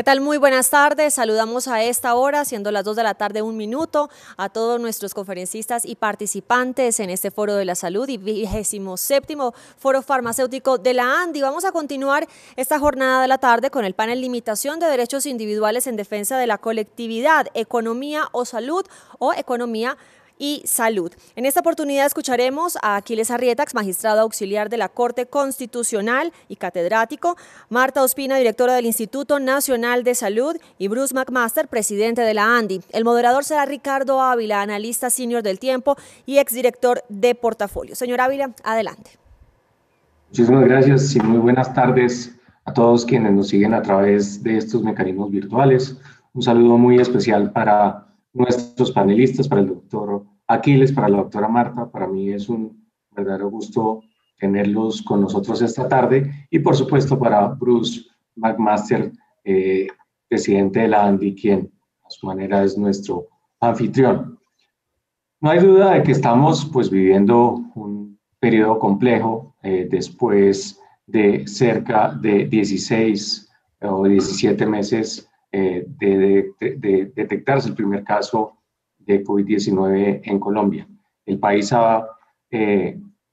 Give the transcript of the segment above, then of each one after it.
tal? Muy buenas tardes. Saludamos a esta hora, siendo las 2 de la tarde, 1 minuto, a todos nuestros conferencistas y participantes en este Foro de la Salud y 27º Foro Farmacéutico de la ANDI. Vamos a continuar esta jornada de la tarde con el panel Limitación de Derechos Individuales en Defensa de la Colectividad, Economía o Salud o Economía y Salud. En esta oportunidad escucharemos a Aquiles Arrieta, magistrado auxiliar de la Corte Constitucional y catedrático, Marta Ospina, directora del Instituto Nacional de Salud, y Bruce McMaster, presidente de la ANDI. El moderador será Ricardo Ávila, analista senior del Tiempo y exdirector de Portafolio. Señor Ávila, adelante. Muchísimas gracias y muy buenas tardes a todos quienes nos siguen a través de estos mecanismos virtuales. Un saludo muy especial para nuestros panelistas, para el doctor Aquiles, para la doctora Marta. Para mí es un verdadero gusto tenerlos con nosotros esta tarde, y por supuesto para Bruce McMaster, presidente de la ANDI, quien a su manera es nuestro anfitrión. No hay duda de que estamos viviendo un periodo complejo después de cerca de 16 o 17 meses de detectarse el primer caso de COVID-19 en Colombia. El país ha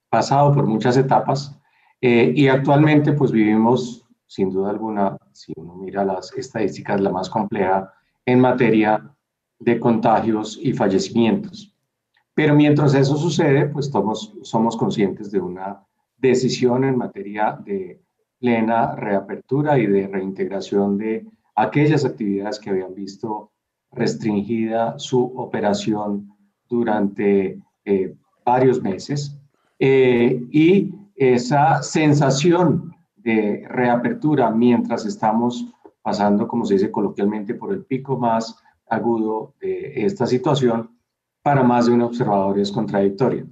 pasado por muchas etapas y actualmente vivimos, sin duda alguna, si uno mira las estadísticas, la más compleja en materia de contagios y fallecimientos. Pero mientras eso sucede, somos conscientes de una decisión en materia de plena reapertura y de reintegración de aquellas actividades que habían visto restringida su operación durante varios meses. Y esa sensación de reapertura mientras estamos pasando, como se dice coloquialmente, por el pico más agudo de esta situación, para más de un observador es contradictoria.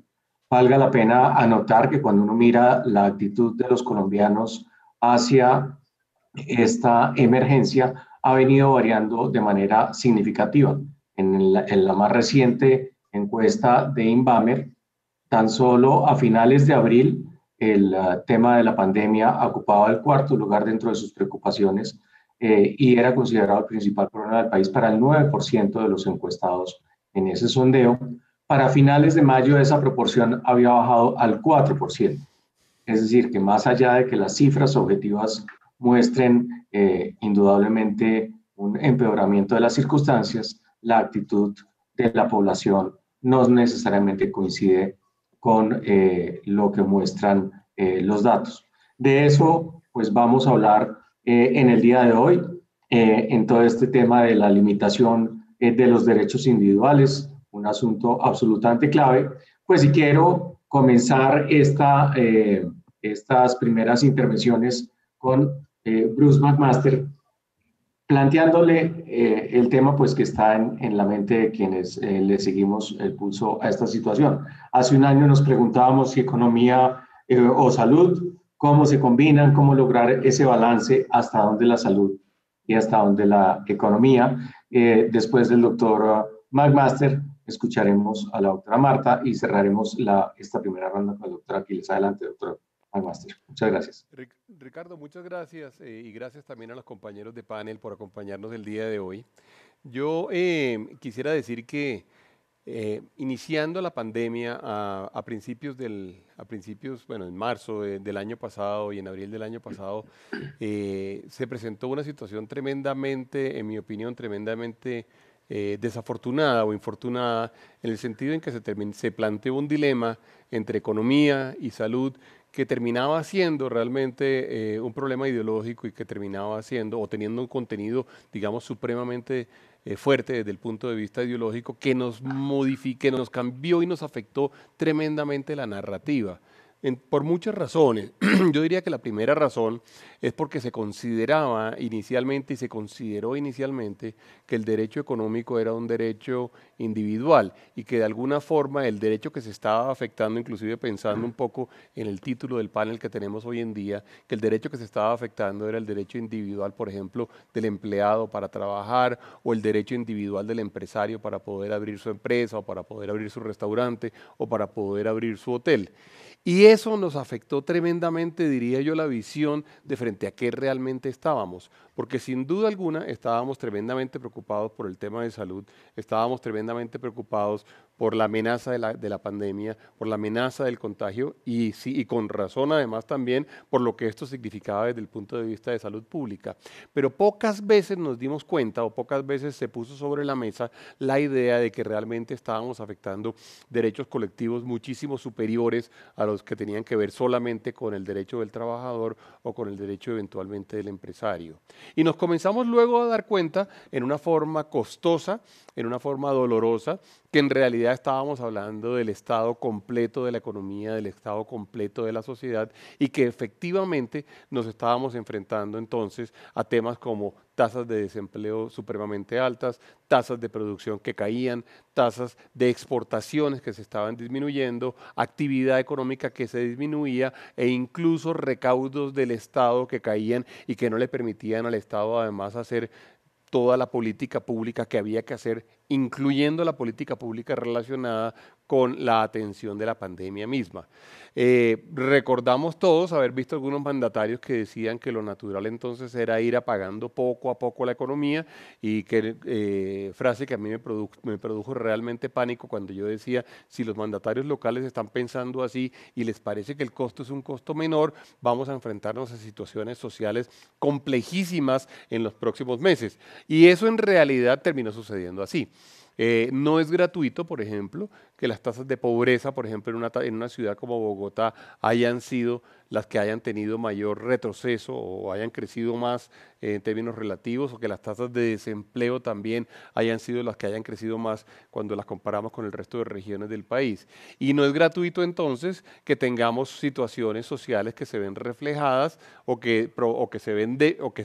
Valga la pena anotar que cuando uno mira la actitud de los colombianos hacia esta emergencia, ha venido variando de manera significativa. En la más reciente encuesta de Inbamer, tan solo a finales de abril, el tema de la pandemia ocupaba el cuarto lugar dentro de sus preocupaciones y era considerado el principal problema del país para el 9% de los encuestados en ese sondeo. Para finales de mayo esa proporción había bajado al 4%. Es decir, que más allá de que las cifras objetivas muestren indudablemente un empeoramiento de las circunstancias, la actitud de la población no necesariamente coincide con lo que muestran los datos. De eso vamos a hablar en el día de hoy, en todo este tema de la limitación de los derechos individuales, un asunto absolutamente clave. Si quiero comenzar estas primeras intervenciones con Bruce McMaster, planteándole el tema que está en la mente de quienes le seguimos el pulso a esta situación. Hace un año nos preguntábamos si economía o salud, cómo se combinan, cómo lograr ese balance, hasta dónde la salud y hasta dónde la economía. Después del doctor McMaster, escucharemos a la doctora Marta y cerraremos esta primera ronda con la doctora Aquiles. Adelante, doctor McMaster. Muchas gracias. Ricardo, muchas gracias y gracias también a los compañeros de panel por acompañarnos el día de hoy. Yo quisiera decir que iniciando la pandemia a principios, en marzo del año pasado y en abril del año pasado, se presentó una situación tremendamente, en mi opinión, tremendamente desafortunada o infortunada, en el sentido en que se planteó un dilema entre economía y salud que terminaba siendo realmente un problema ideológico y que terminaba siendo o teniendo un contenido, digamos, supremamente fuerte desde el punto de vista ideológico, que nos nos cambió y nos afectó tremendamente la narrativa. Por muchas razones. Yo diría que la primera razón es porque se consideraba inicialmente y se consideró inicialmente que el derecho económico era un derecho individual y que de alguna forma el derecho que se estaba afectando, inclusive pensando un poco en el título del panel que tenemos hoy en día, que el derecho que se estaba afectando era el derecho individual, por ejemplo, del empleado para trabajar, o el derecho individual del empresario para poder abrir su empresa o para poder abrir su restaurante o para poder abrir su hotel. Y eso nos afectó tremendamente, diría yo, la visión de frente a qué realmente estábamos, porque sin duda alguna estábamos tremendamente preocupados por el tema de salud, estábamos tremendamente preocupados por la amenaza de la pandemia, por la amenaza del contagio y, sí, y con razón además también por lo que esto significaba desde el punto de vista de salud pública. Pero pocas veces nos dimos cuenta o pocas veces se puso sobre la mesa la idea de que realmente estábamos afectando derechos colectivos muchísimo superiores a los que tenían que ver solamente con el derecho del trabajador o con el derecho eventualmente del empresario. Y nos comenzamos luego a dar cuenta en una forma costosa, en una forma dolorosa, que en realidad estábamos hablando del estado completo de la economía, del estado completo de la sociedad y que efectivamente nos estábamos enfrentando entonces a temas como tasas de desempleo supremamente altas, tasas de producción que caían, tasas de exportaciones que se estaban disminuyendo, actividad económica que se disminuía e incluso recaudos del Estado que caían y que no le permitían al Estado además hacer toda la política pública que había que hacer, incluyendo la política pública relacionada con la atención de la pandemia misma. Recordamos todos haber visto algunos mandatarios que decían que lo natural entonces era ir apagando poco a poco la economía y que frase que a mí me produjo realmente pánico cuando yo decía, si los mandatarios locales están pensando así y les parece que el costo es un costo menor, vamos a enfrentarnos a situaciones sociales complejísimas en los próximos meses. Y eso en realidad terminó sucediendo así. No es gratuito, por ejemplo, que las tasas de pobreza, por ejemplo, en una ciudad como Bogotá, hayan sido las que hayan tenido mayor retroceso o hayan crecido más en términos relativos, o que las tasas de desempleo también hayan sido las que hayan crecido más cuando las comparamos con el resto de regiones del país. Y no es gratuito entonces que tengamos situaciones sociales que se ven reflejadas o que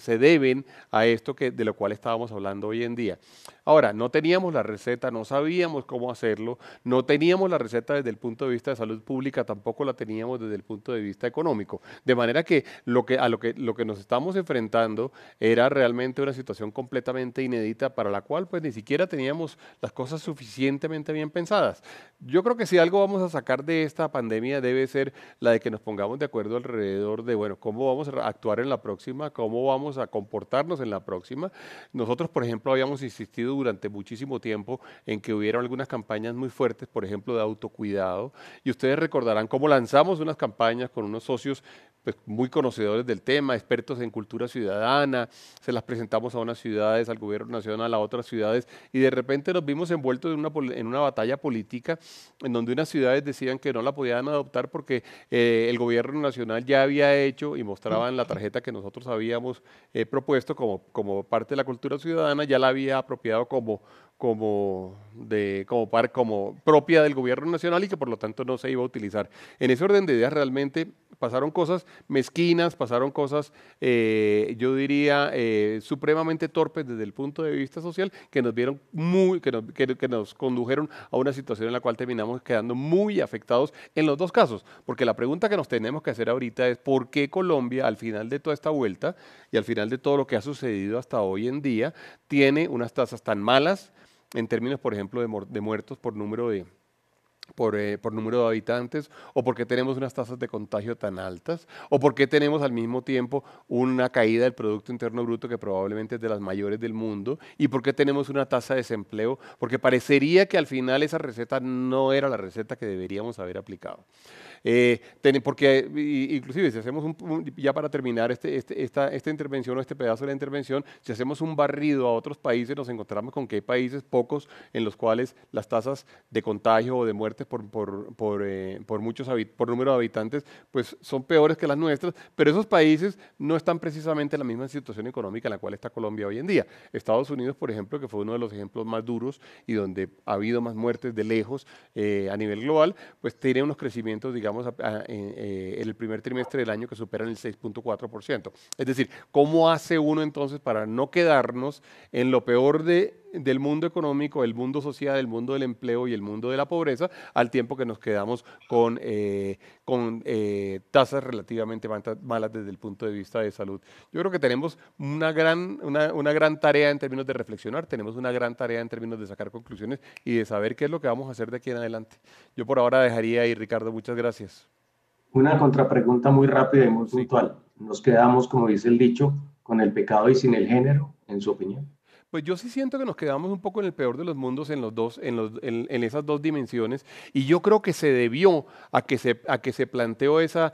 se deben a esto de lo cual estábamos hablando hoy en día. Ahora, no teníamos la receta, no sabíamos cómo hacerlo, no teníamos la receta desde el punto de vista de salud pública, tampoco la teníamos desde el punto de vista económico. De manera que lo que nos estamos enfrentando era realmente una situación completamente inédita para la cual pues ni siquiera teníamos las cosas suficientemente bien pensadas. Yo creo que si algo vamos a sacar de esta pandemia debe ser la de que nos pongamos de acuerdo alrededor de, bueno, cómo vamos a actuar en la próxima, cómo vamos a comportarnos en la próxima. Nosotros, por ejemplo, habíamos insistido durante muchísimo tiempo en que hubiera algunas campañas muy fuertes, por ejemplo, de autocuidado, y ustedes recordarán cómo lanzamos unas campañas con unos socios pues, muy conocedores del tema, expertos en cultura ciudadana, se las presentamos a unas ciudades, al gobierno nacional, a otras ciudades, y de repente nos vimos envueltos en una batalla política en donde unas ciudades decían que no la podían adoptar porque el gobierno nacional ya había hecho y mostraban la tarjeta que nosotros habíamos propuesto como parte de la cultura ciudadana, ya la había apropiado como propia del gobierno nacional y que por lo tanto no se iba a utilizar. En ese orden de ideas realmente pasaron cosas mezquinas, pasaron cosas, yo diría, supremamente torpes desde el punto de vista social que que nos condujeron a una situación en la cual terminamos quedando muy afectados en los dos casos. Porque la pregunta que nos tenemos que hacer ahorita es ¿por qué Colombia al final de toda esta vuelta y al final de todo lo que ha sucedido hasta hoy en día tiene unas tasas tan malas en términos, por ejemplo, de muertos por número por número de habitantes, o porque tenemos unas tasas de contagio tan altas, o porque tenemos al mismo tiempo una caída del Producto Interno Bruto que probablemente es de las mayores del mundo, y porque tenemos una tasa de desempleo, porque parecería que al final esa receta no era la receta que deberíamos haber aplicado. Porque inclusive si hacemos ya para terminar esta intervención o este pedazo de la intervención, si hacemos un barrido a otros países, nos encontramos con que hay países pocos en los cuales las tasas de contagio o de muertes por número de habitantes pues son peores que las nuestras, pero esos países no están precisamente en la misma situación económica en la cual está Colombia hoy en día. Estados Unidos, por ejemplo, que fue uno de los ejemplos más duros y donde ha habido más muertes de lejos a nivel global, pues tiene unos crecimientos, digamos, en el primer trimestre del año que superan el 6.4%. Es decir, ¿cómo hace uno entonces para no quedarnos en lo peor del mundo económico, el mundo social, el mundo del empleo y el mundo de la pobreza, al tiempo que nos quedamos con tasas relativamente malas desde el punto de vista de salud? Yo creo que tenemos una gran tarea en términos de reflexionar, tenemos una gran tarea en términos de sacar conclusiones y de saber qué es lo que vamos a hacer de aquí en adelante. Yo por ahora dejaría ahí, Ricardo, muchas gracias. Una contrapregunta muy rápida y muy Sí. puntual. ¿Nos quedamos, como dice el dicho, con el pecado y sin el género, en su opinión? Pues yo sí siento que nos quedamos un poco en el peor de los mundos en los dos, en esas dos dimensiones, y yo creo que se debió a que se planteó esa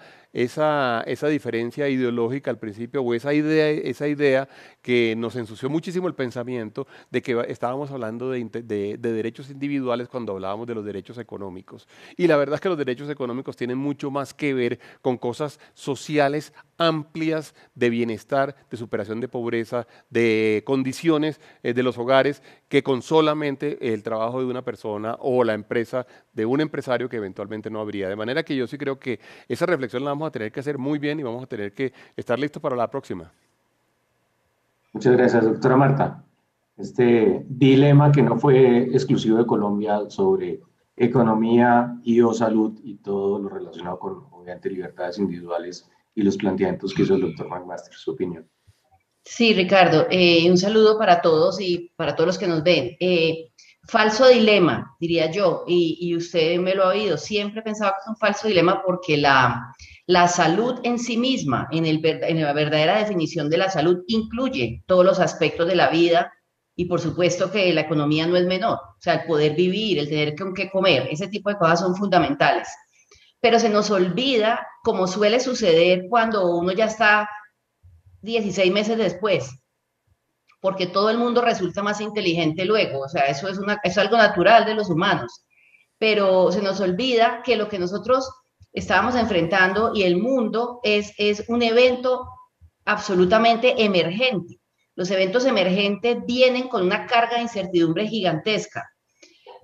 diferencia ideológica al principio, o esa idea que nos ensució muchísimo el pensamiento de que estábamos hablando de derechos individuales cuando hablábamos de los derechos económicos. Y la verdad es que los derechos económicos tienen mucho más que ver con cosas sociales amplias de bienestar, de superación de pobreza, de condiciones de los hogares, que con solamente el trabajo de una persona o la empresa de un empresario que eventualmente no habría. De manera que yo sí creo que esa reflexión la vamos a tener que hacer muy bien y vamos a tener que estar listos para la próxima. Muchas gracias, doctora Marta. Este dilema que no fue exclusivo de Colombia sobre economía y o salud y todo lo relacionado con, obviamente, libertades individuales y los planteamientos que hizo el doctor McMaster, su opinión. Sí, Ricardo, un saludo para todos y para todos los que nos ven. Falso dilema, diría yo, y usted me lo ha oído, siempre he pensado que es un falso dilema porque la salud en sí misma, en la verdadera definición de la salud, incluye todos los aspectos de la vida y por supuesto que la economía no es menor, o sea, el poder vivir, el tener con qué comer, ese tipo de cosas son fundamentales. Pero se nos olvida, como suele suceder cuando uno ya está 16 meses después, porque todo el mundo resulta más inteligente luego, o sea, es algo natural de los humanos, pero se nos olvida que lo que nosotros estábamos enfrentando y el mundo es un evento absolutamente emergente. Los eventos emergentes vienen con una carga de incertidumbre gigantesca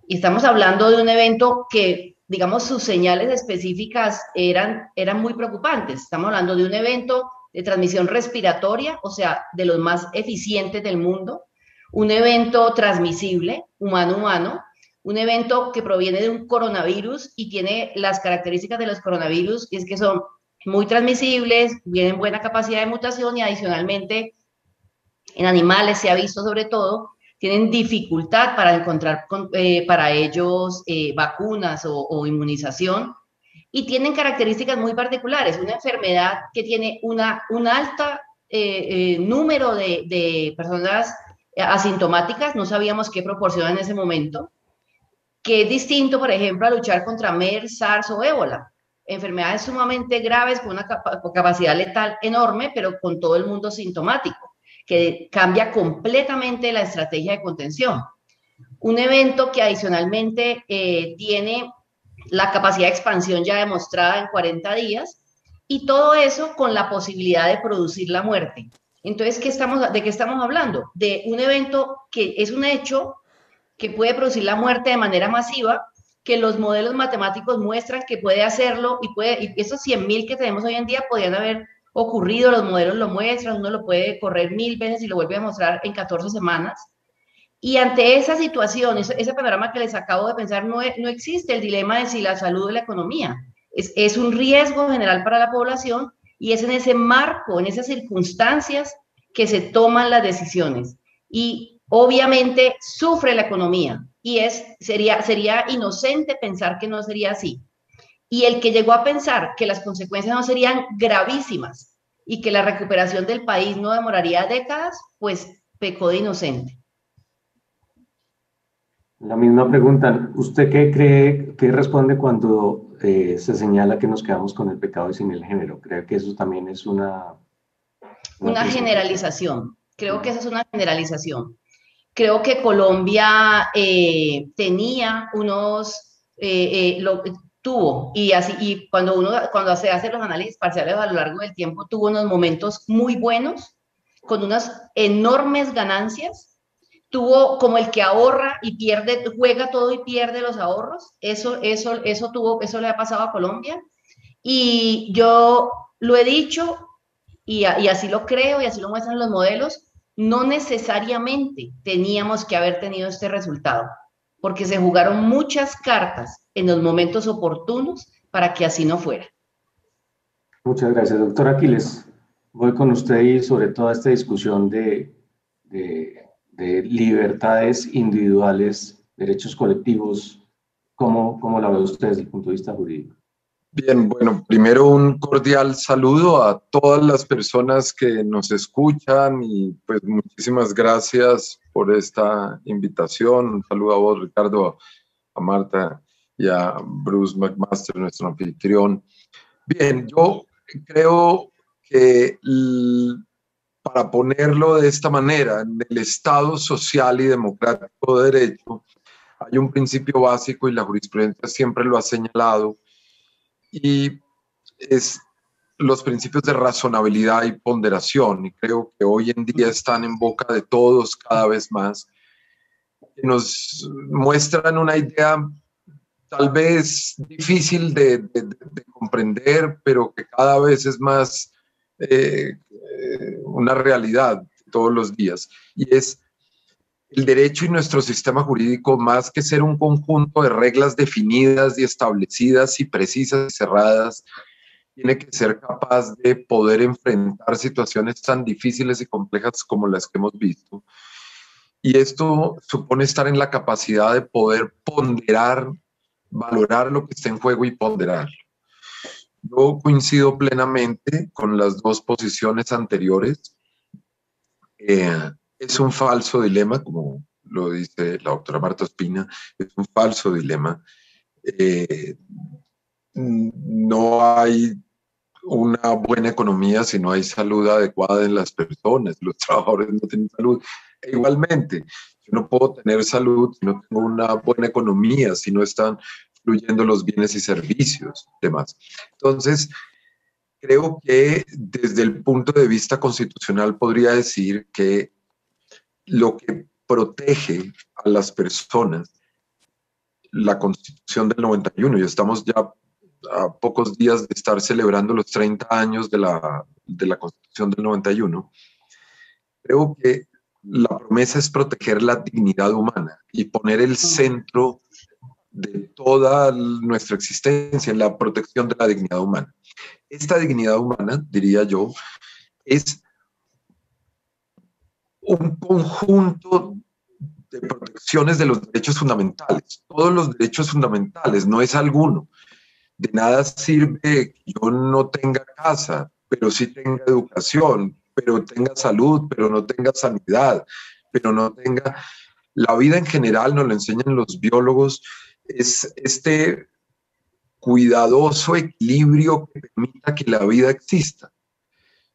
y estamos hablando de un evento que, digamos, sus señales específicas eran muy preocupantes. Estamos hablando de un evento de transmisión respiratoria, o sea, de los más eficientes del mundo, un evento transmisible, humano-humano, un evento que proviene de un coronavirus y tiene las características de los coronavirus, y es que son muy transmisibles, tienen buena capacidad de mutación y adicionalmente en animales se ha visto sobre todo, tienen dificultad para encontrar para ellos vacunas o inmunización y tienen características muy particulares. Una enfermedad que tiene un alto número de personas asintomáticas, no sabíamos qué proporción en ese momento, que es distinto, por ejemplo, a luchar contra MERS, SARS o ébola. Enfermedades sumamente graves con una capacidad letal enorme, pero con todo el mundo sintomático, que cambia completamente la estrategia de contención. Un evento que adicionalmente tiene la capacidad de expansión ya demostrada en 40 días, y todo eso con la posibilidad de producir la muerte. Entonces, ¿de qué estamos hablando? De un evento que es un hecho que puede producir la muerte de manera masiva, que los modelos matemáticos muestran que puede hacerlo y esos 100.000 que tenemos hoy en día podrían haber ocurrido, los modelos lo muestran, uno lo puede correr 1000 veces y lo vuelve a mostrar en 14 semanas. Y ante esa situación, ese panorama que les acabo de pensar, no existe el dilema de si la salud o la economía. Es un riesgo general para la población y es en ese marco, en esas circunstancias que se toman las decisiones. Y obviamente sufre la economía y sería inocente pensar que no sería así. Y el que llegó a pensar que las consecuencias no serían gravísimas y que la recuperación del país no demoraría décadas, pues pecó de inocente. La misma pregunta, ¿usted qué cree, qué responde cuando se señala que nos quedamos con el pecado y sin el género? ¿Cree que eso también es una generalización? Creo que esa es una generalización. Creo que Colombia tenía tuvo, y así, y cuando se hace los análisis parciales a lo largo del tiempo, tuvo unos momentos muy buenos, con unas enormes ganancias, tuvo como el que ahorra y pierde, juega todo y pierde los ahorros, eso le ha pasado a Colombia, y yo lo he dicho, y así lo creo, y así lo muestran los modelos, no necesariamente teníamos que haber tenido este resultado, porque se jugaron muchas cartas en los momentos oportunos para que así no fuera. Muchas gracias, doctor Aquiles. Voy con usted y sobre toda esta discusión de libertades individuales, derechos colectivos, ¿cómo la ve usted desde el punto de vista jurídico? Bien, bueno, primero un cordial saludo a todas las personas que nos escuchan y pues muchísimas gracias por esta invitación. Un saludo a vos, Ricardo, a Marta y a Bruce McMaster, nuestro anfitrión. Bien, yo creo que para ponerlo de esta manera, en el Estado social y democrático de derecho, hay un principio básico y la jurisprudencia siempre lo ha señalado, y es los principios de razonabilidad y ponderación, y creo que hoy en día están en boca de todos cada vez más, que nos muestran una idea tal vez difícil de comprender, pero que cada vez es más una realidad todos los días, y es el derecho y nuestro sistema jurídico, más que ser un conjunto de reglas definidas y establecidas y precisas y cerradas, tiene que ser capaz de poder enfrentar situaciones tan difíciles y complejas como las que hemos visto. Y esto supone estar en la capacidad de poder ponderar, valorar lo que está en juego y ponderarlo. Yo coincido plenamente con las dos posiciones anteriores. Es un falso dilema, como lo dice la doctora Marta Ospina, es un falso dilema. No hay una buena economía si no hay salud adecuada en las personas. Los trabajadores no tienen salud. E igualmente, yo no puedo tener salud si no tengo una buena economía, si no están fluyendo los bienes y servicios, demás. Entonces, creo que desde el punto de vista constitucional podría decir que lo que protege a las personas, la Constitución del 91, y estamos ya a pocos días de estar celebrando los 30 años de la Constitución del 91, creo que la promesa es proteger la dignidad humana y poner el centro de toda nuestra existencia en la protección de la dignidad humana. Esta dignidad humana, diría yo, es un conjunto de protecciones de los derechos fundamentales, todos los derechos fundamentales, no es alguno. De nada sirve que yo no tenga casa, pero sí tenga educación, pero tenga salud, pero no tenga sanidad, pero no tenga... La vida en general, nos lo enseñan los biólogos, es este cuidadoso equilibrio que permita que la vida exista.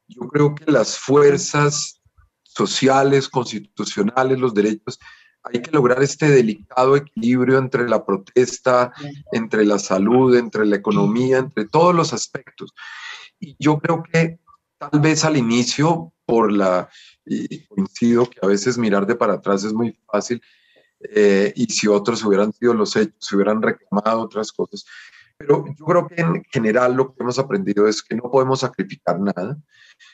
Yo creo que las fuerzas sociales, constitucionales, los derechos, hay que lograr este delicado equilibrio entre la protesta, entre la salud, entre la economía, entre todos los aspectos. Y yo creo que tal vez al inicio, y coincido que a veces mirar de para atrás es muy fácil, y si otros hubieran sido los hechos, se hubieran reclamado otras cosas. Pero yo creo que en general lo que hemos aprendido es que no podemos sacrificar nada,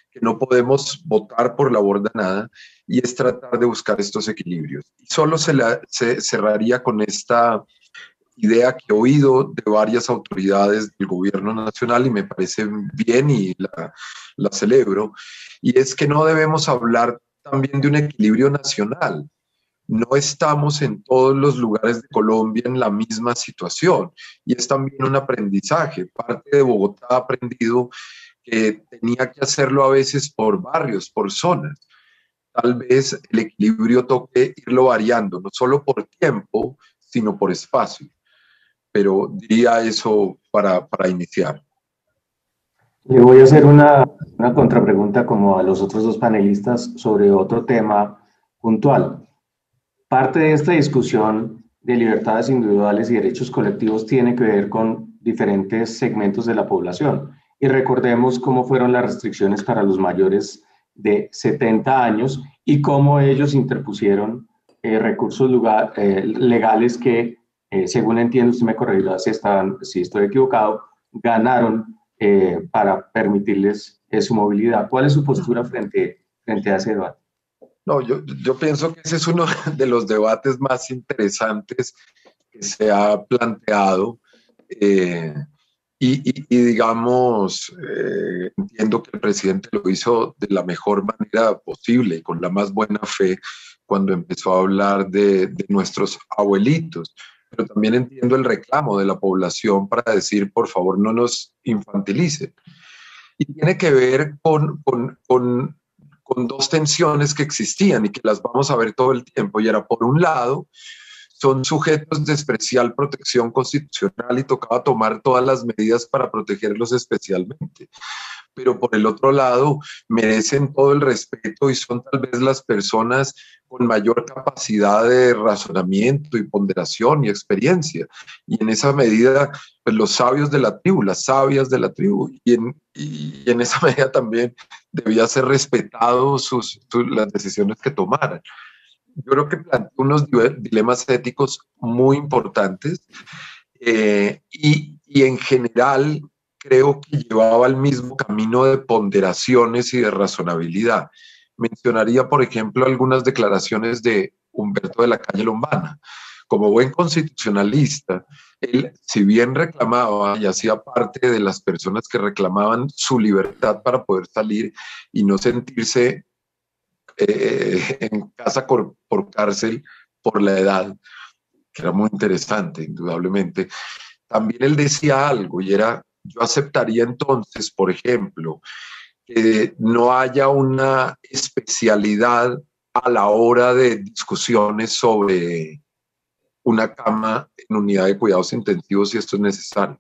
que no podemos votar por la borda nada, y es tratar de buscar estos equilibrios. Y solo se cerraría con esta idea que he oído de varias autoridades del gobierno nacional y me parece bien y la celebro, y es que no debemos hablar también de un equilibrio nacional. No estamos en todos los lugares de Colombia en la misma situación, y es también un aprendizaje. Parte de Bogotá ha aprendido que tenía que hacerlo a veces por barrios, por zonas. Tal vez el equilibrio toque irlo variando, no solo por tiempo, sino por espacio. Pero diría eso para iniciar. Le voy a hacer una contrapregunta como a los otros dos panelistas sobre otro tema puntual. Parte de esta discusión de libertades individuales y derechos colectivos tiene que ver con diferentes segmentos de la población. Y recordemos cómo fueron las restricciones para los mayores de 70 años y cómo ellos interpusieron recursos legales que, según entiendo, usted me corregirá si estoy equivocado, ganaron para permitirles su movilidad. ¿Cuál es su postura frente a ese debate? No, yo pienso que ese es uno de los debates más interesantes que se ha planteado. Y digamos, entiendo que el presidente lo hizo de la mejor manera posible y con la más buena fe cuando empezó a hablar de nuestros abuelitos. pero también entiendo el reclamo de la población para decir, por favor, no nos infantilicen. Y tiene que ver con dos tensiones que existían y que las vamos a ver todo el tiempo. Y era, por un lado, son sujetos de especial protección constitucional y tocaba tomar todas las medidas para protegerlos especialmente. Pero por el otro lado, merecen todo el respeto y son tal vez las personas con mayor capacidad de razonamiento y ponderación y experiencia. Y en esa medida, pues los sabios de la tribu, las sabias de la tribu, y en esa medida también debía ser respetado las decisiones que tomaran. Yo creo que plantea unos dilemas éticos muy importantes y en general creo que llevaba el mismo camino de ponderaciones y de razonabilidad. Mencionaría, por ejemplo, algunas declaraciones de Humberto de la Calle Lombana. Como buen constitucionalista, él, si bien reclamaba y hacía parte de las personas que reclamaban su libertad para poder salir y no sentirse en casa por cárcel por la edad, que era muy interesante, indudablemente. También él decía algo y era, yo aceptaría entonces, por ejemplo, que no haya una especialidad a la hora de discusiones sobre una cama en unidad de cuidados intensivos si esto es necesario.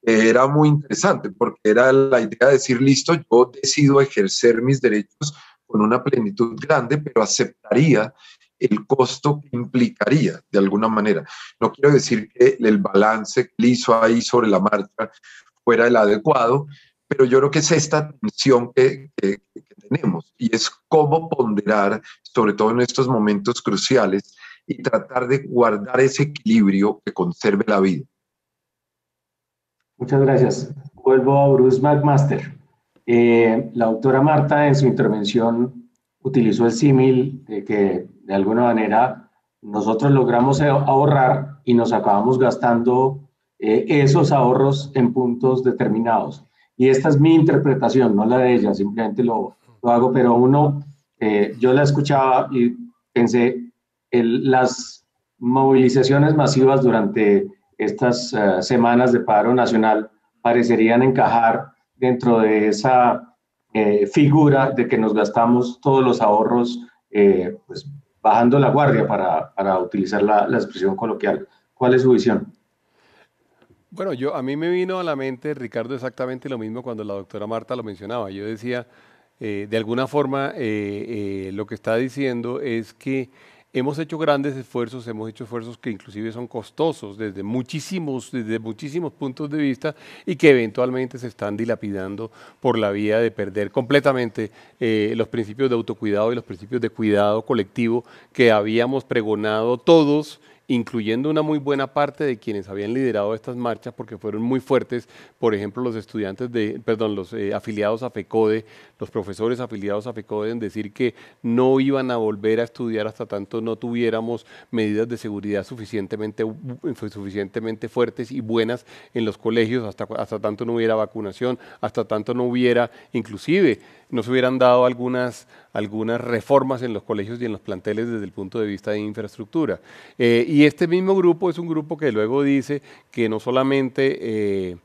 Era muy interesante porque era la idea de decir, listo, yo decido ejercer mis derechos con una plenitud grande, pero aceptaría el costo que implicaría de alguna manera. No quiero decir que el balance que él hizo ahí sobre la marcha fuera el adecuado, pero yo creo que es esta tensión que tenemos y es cómo ponderar, sobre todo en estos momentos cruciales, y tratar de guardar ese equilibrio que conserve la vida. Muchas gracias. Vuelvo a Bruce McMaster. La doctora Marta en su intervención utilizó el símil de que de alguna manera nosotros logramos ahorrar y nos acabamos gastando esos ahorros en puntos determinados. Y esta es mi interpretación, no la de ella, simplemente lo hago, pero yo la escuchaba y pensé, las movilizaciones masivas durante estas semanas de paro nacional parecerían encajar dentro de esa figura de que nos gastamos todos los ahorros pues, bajando la guardia para utilizar la expresión coloquial. ¿Cuál es su visión? Bueno, a mí me vino a la mente, Ricardo, exactamente lo mismo cuando la doctora Marta lo mencionaba. Yo decía, de alguna forma, lo que está diciendo es que hemos hecho grandes esfuerzos, hemos hecho esfuerzos que inclusive son costosos desde muchísimos puntos de vista y que eventualmente se están dilapidando por la vía de perder completamente los principios de autocuidado y los principios de cuidado colectivo que habíamos pregonado todos, incluyendo una muy buena parte de quienes habían liderado estas marchas porque fueron muy fuertes, por ejemplo, los los afiliados a FECODE, los profesores afiliados a FECODE en decir que no iban a volver a estudiar hasta tanto no tuviéramos medidas de seguridad suficientemente fuertes y buenas en los colegios, hasta tanto no hubiera vacunación, hasta tanto no hubiera, inclusive, no se hubieran dado algunas reformas en los colegios y en los planteles desde el punto de vista de infraestructura. Y este mismo grupo es un grupo que luego dice que no solamente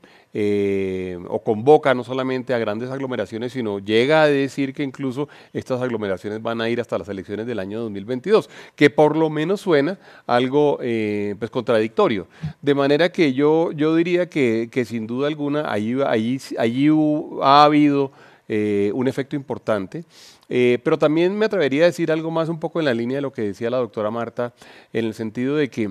o convoca no solamente a grandes aglomeraciones, sino llega a decir que incluso estas aglomeraciones van a ir hasta las elecciones del año 2022, que por lo menos suena algo pues contradictorio. De manera que yo diría que sin duda alguna allí ha habido un efecto importante, pero también me atrevería a decir algo más un poco en la línea de lo que decía la doctora Marta, en el sentido de que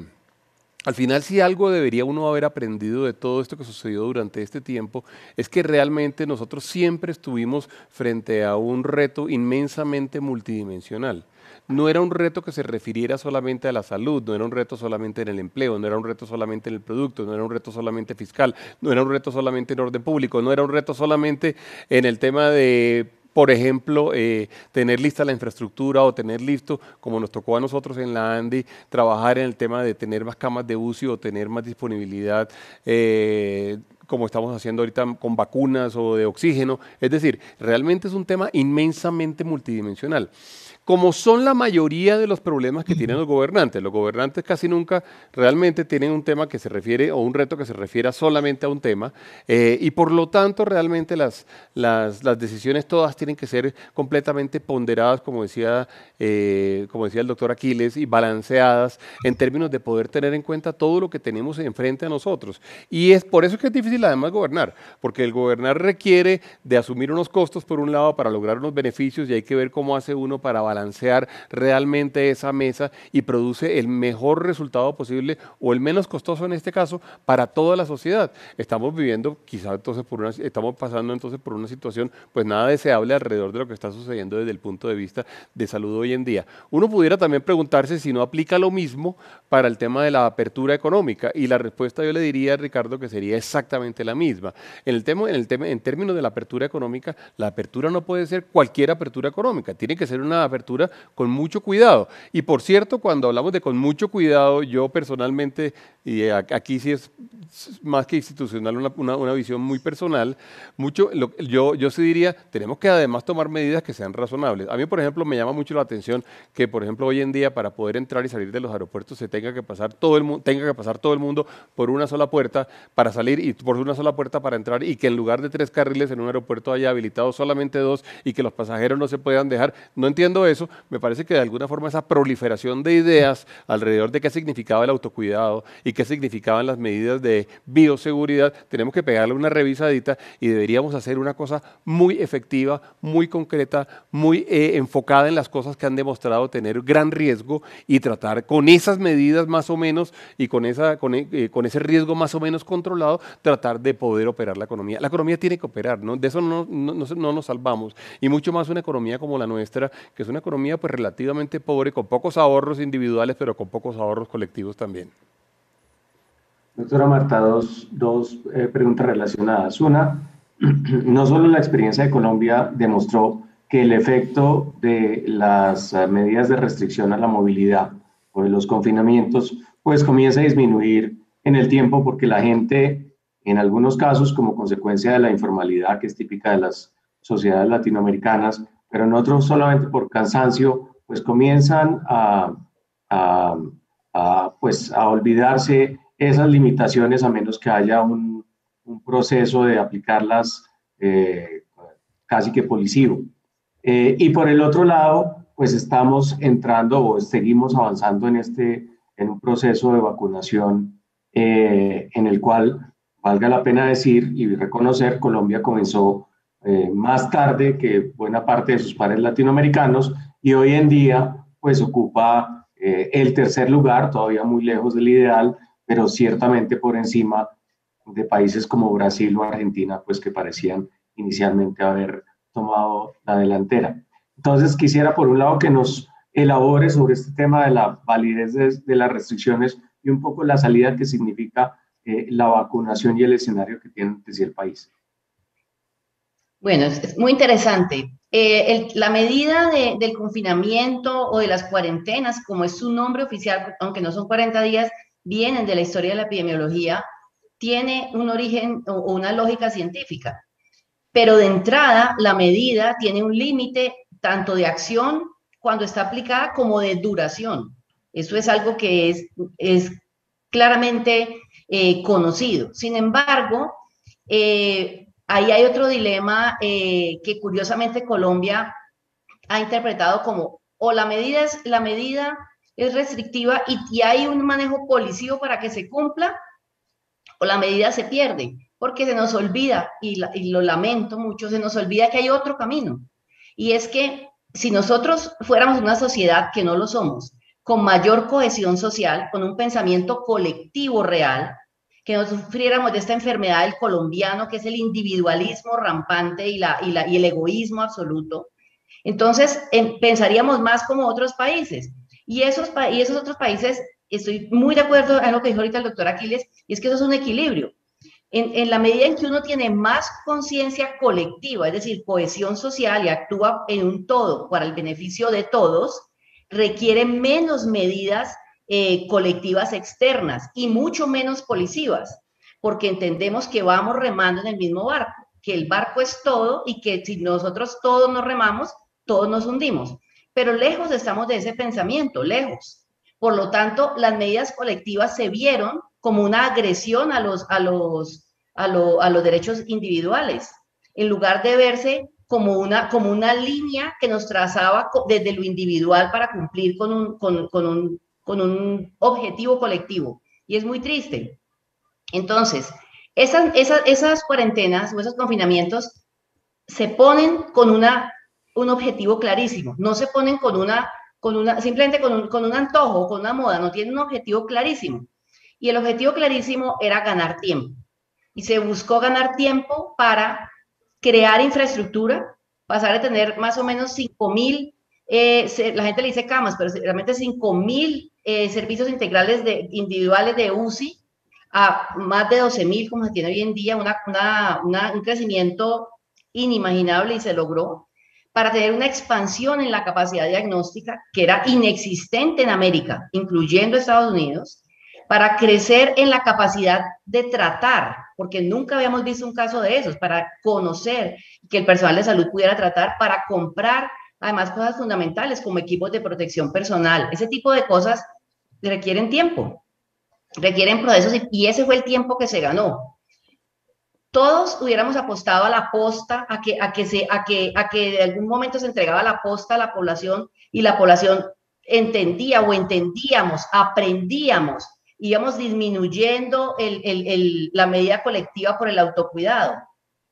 al final, si algo debería uno haber aprendido de todo esto que sucedió durante este tiempo, es que realmente nosotros siempre estuvimos frente a un reto inmensamente multidimensional. No era un reto que se refiriera solamente a la salud, no era un reto solamente en el empleo, no era un reto solamente en el producto, no era un reto solamente fiscal, no era un reto solamente en orden público, no era un reto solamente en el tema de, por ejemplo, tener lista la infraestructura o tener listo, como nos tocó a nosotros en la ANDI, trabajar en el tema de tener más camas de UCI o tener más disponibilidad, como estamos haciendo ahorita con vacunas o de oxígeno. Es decir, realmente es un tema inmensamente multidimensional. como son la mayoría de los problemas que tienen los gobernantes. Los gobernantes casi nunca realmente tienen un tema que se refiere, o un reto que se refiera solamente a un tema, y por lo tanto realmente las decisiones todas tienen que ser completamente ponderadas, como decía el doctor Aquiles, y balanceadas en términos de poder tener en cuenta todo lo que tenemos enfrente a nosotros. Y es por eso que es difícil además gobernar, porque el gobernar requiere de asumir unos costos por un lado para lograr unos beneficios, y hay que ver cómo hace uno para balancear realmente esa mesa y produce el mejor resultado posible, o el menos costoso en este caso, para toda la sociedad. Estamos viviendo quizá entonces estamos pasando entonces por una situación pues nada deseable alrededor de lo que está sucediendo desde el punto de vista de salud hoy en día. Uno pudiera también preguntarse si no aplica lo mismo para el tema de la apertura económica, y la respuesta yo le diría, Ricardo, que sería exactamente la misma. En términos de la apertura económica, la apertura no puede ser cualquier apertura económica, tiene que ser una apertura con mucho cuidado. Y por cierto, cuando hablamos de con mucho cuidado, yo personalmente, y aquí sí es más que institucional, una visión muy personal, yo sí diría, tenemos que además tomar medidas que sean razonables. A mí, por ejemplo, me llama mucho la atención que, por ejemplo, hoy en día, para poder entrar y salir de los aeropuertos, tenga que pasar todo el mundo por una sola puerta para salir y por una sola puerta para entrar, y que en lugar de 3 carriles en un aeropuerto haya habilitados solamente 2, y que los pasajeros no se puedan dejar. No entiendo eso. Me parece que de alguna forma esa proliferación de ideas alrededor de qué significaba el autocuidado y qué significaban las medidas de bioseguridad, tenemos que pegarle una revisadita, y deberíamos hacer una cosa muy efectiva, muy concreta, muy enfocada en las cosas que han demostrado tener gran riesgo, y tratar con esas medidas más o menos, y con ese riesgo más o menos controlado, tratar de poder operar la economía. La economía tiene que operar, ¿no? De eso no nos salvamos, y mucho más una economía como la nuestra, que es una economía pues relativamente pobre, con pocos ahorros individuales, pero con pocos ahorros colectivos también. Doctora Marta, dos preguntas relacionadas. Una, no solo la experiencia de Colombia demostró que el efecto de las medidas de restricción a la movilidad o de los confinamientos, pues comienza a disminuir en el tiempo, porque la gente, en algunos casos, como consecuencia de la informalidad que es típica de las sociedades latinoamericanas, pero en otros solamente por cansancio, pues comienzan pues a olvidarse esas limitaciones, a menos que haya un proceso de aplicarlas casi que policivo. Y por el otro lado, pues estamos entrando o seguimos avanzando en un proceso de vacunación en el cual, valga la pena decir y reconocer, Colombia comenzó más tarde que buena parte de sus pares latinoamericanos, y hoy en día pues ocupa el tercer lugar, todavía muy lejos del ideal, pero ciertamente por encima de países como Brasil o Argentina, pues que parecían inicialmente haber tomado la delantera. Entonces quisiera por un lado que nos elabore sobre este tema de la validez de las restricciones y un poco la salida que significa la vacunación y el escenario que tiene ante sí el país. Bueno, es muy interesante. La medida del confinamiento o de las cuarentenas, como es su nombre oficial, aunque no son 40 días, vienen de la historia de la epidemiología, tiene un origen o una lógica científica. Pero de entrada, la medida tiene un límite tanto de acción cuando está aplicada como de duración. Eso es algo que es claramente conocido. Sin embargo, ahí hay otro dilema que curiosamente Colombia ha interpretado como o la medida es restrictiva y hay un manejo policivo para que se cumpla, o la medida se pierde, porque se nos olvida, y lo lamento mucho, se nos olvida que hay otro camino. Y es que si nosotros fuéramos una sociedad, que no lo somos, con mayor cohesión social, con un pensamiento colectivo real, que no sufriéramos de esta enfermedad del colombiano, que es el individualismo rampante y el egoísmo absoluto, entonces pensaríamos más como otros países. Y esos otros países, estoy muy de acuerdo en lo que dijo ahorita el doctor Aquiles, y es que eso es un equilibrio. En la medida en que uno tiene más conciencia colectiva, es decir, cohesión social, y actúa en un todo para el beneficio de todos, requiere menos medidas colectivas externas y mucho menos policivas, porque entendemos que vamos remando en el mismo barco, que el barco es todo y que si nosotros todos nos remamos, todos nos hundimos. pero lejos estamos de ese pensamiento, lejos. Por lo tanto, las medidas colectivas se vieron como una agresión a los derechos individuales, en lugar de verse como una línea que nos trazaba desde lo individual para cumplir con un objetivo colectivo. Y es muy triste. Entonces, esas cuarentenas o esos confinamientos se ponen con un objetivo clarísimo, no se ponen simplemente con un antojo, con una moda, no tienen un objetivo clarísimo. Y el objetivo clarísimo era ganar tiempo. Y se buscó ganar tiempo para crear infraestructura, pasar a tener más o menos 5.000, la gente le dice camas, pero realmente 5.000 servicios integrales individuales de UCI a más de 12.000 como se tiene hoy en día, un crecimiento inimaginable, y se logró, para tener una expansión en la capacidad diagnóstica que era inexistente en América, incluyendo Estados Unidos, para crecer en la capacidad de tratar, porque nunca habíamos visto un caso de esos, para conocer que el personal de salud pudiera tratar, para comprar, además, cosas fundamentales como equipos de protección personal. Ese tipo de cosas requieren tiempo, requieren procesos, y ese fue el tiempo que se ganó. Todos hubiéramos apostado a la posta, a que de algún momento se entregaba la posta a la población, y la población entendía o entendíamos, aprendíamos, íbamos disminuyendo la medida colectiva por el autocuidado,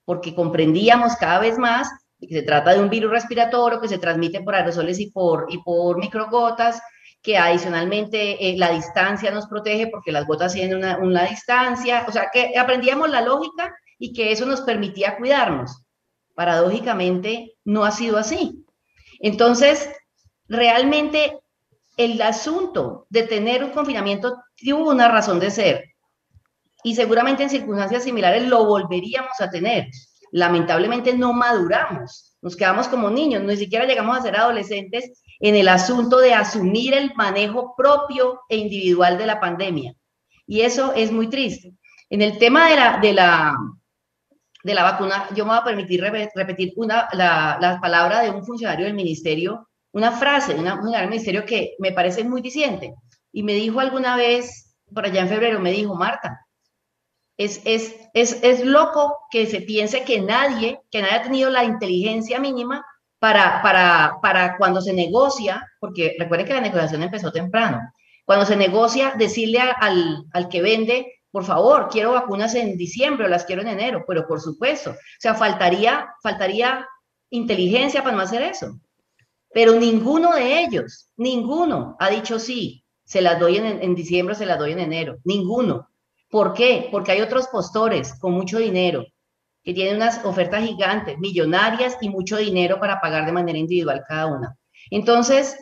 porque comprendíamos cada vez más que se trata de un virus respiratorio que se transmite por aerosoles y por microgotas, que adicionalmente la distancia nos protege porque las gotas tienen una distancia, o sea, que aprendíamos la lógica y que eso nos permitía cuidarnos. Paradójicamente, no ha sido así. Entonces, realmente el asunto de tener un confinamiento tuvo una razón de ser, y seguramente en circunstancias similares lo volveríamos a tener. Lamentablemente no maduramos, nos quedamos como niños, ni siquiera llegamos a ser adolescentes en el asunto de asumir el manejo propio e individual de la pandemia. Y eso es muy triste. En el tema de la vacuna, yo me voy a permitir repetir la palabra de un funcionario del ministerio, una frase de un funcionario del ministerio que me parece muy diciente. Y me dijo alguna vez, por allá en febrero, me dijo: Marta, es loco que se piense que nadie ha tenido la inteligencia mínima para cuando se negocia, porque recuerden que la negociación empezó temprano, cuando se negocia, decirle al que vende: por favor, quiero vacunas en diciembre o las quiero en enero, pero por supuesto, o sea, faltaría inteligencia para no hacer eso. Pero ninguno de ellos, ninguno ha dicho sí, se las doy en diciembre, se las doy en enero, ninguno. ¿Por qué? Porque hay otros postores con mucho dinero que tienen unas ofertas gigantes, millonarias, y mucho dinero para pagar de manera individual cada una. Entonces,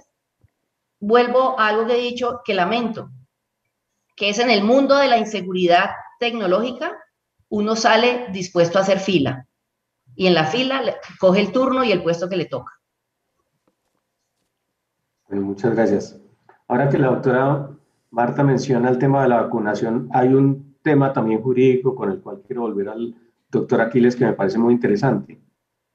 vuelvo a algo que he dicho que lamento, que es: en el mundo de la inseguridad tecnológica, uno sale dispuesto a hacer fila, y en la fila coge el turno y el puesto que le toca. Bueno, muchas gracias. Ahora que la doctora Marta menciona el tema de la vacunación, hay un tema también jurídico con el cual quiero volver al doctor Aquiles, que me parece muy interesante.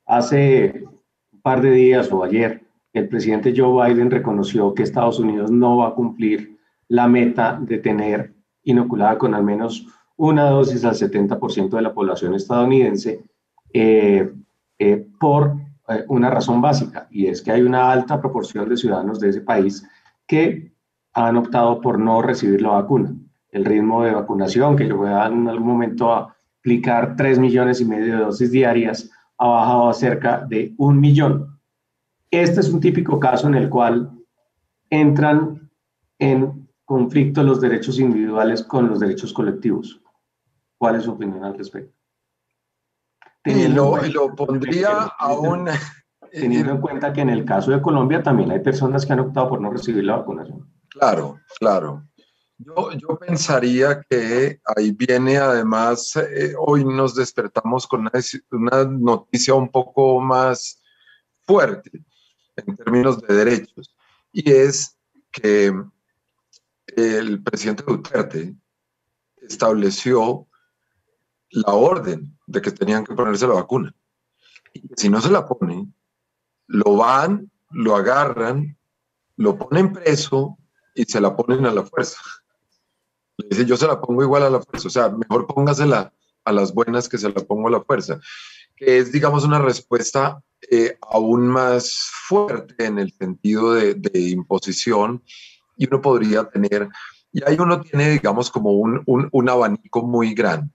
Hace un par de días o ayer, el presidente Joe Biden reconoció que Estados Unidos no va a cumplir la meta de tener inoculada con al menos una dosis al 70% de la población estadounidense por una razón básica, y es que hay una alta proporción de ciudadanos de ese país que han optado por no recibir la vacuna. El ritmo de vacunación, que llegó en algún momento a aplicar 3,5 millones de dosis diarias, ha bajado a cerca de 1 millón. Este es un típico caso en el cual entran en conflicto los derechos individuales con los derechos colectivos. ¿Cuál es su opinión al respecto? Y lo pondría aún... Teniendo en cuenta que en el caso de Colombia también hay personas que han optado por no recibir la vacunación. Claro, claro. Yo pensaría que ahí viene, además, hoy nos despertamos con una noticia un poco más fuerte en términos de derechos, y es que el presidente Duterte estableció la orden de que tenían que ponerse la vacuna. Y si no se la ponen, lo van lo agarran, lo ponen preso y se la ponen a la fuerza. Le dice, yo se la pongo igual a la fuerza, o sea, mejor póngasela a las buenas que se la pongo a la fuerza, que es, digamos, una respuesta aún más fuerte en el sentido de imposición, y uno podría tener, y ahí uno tiene, digamos, como un abanico muy grande.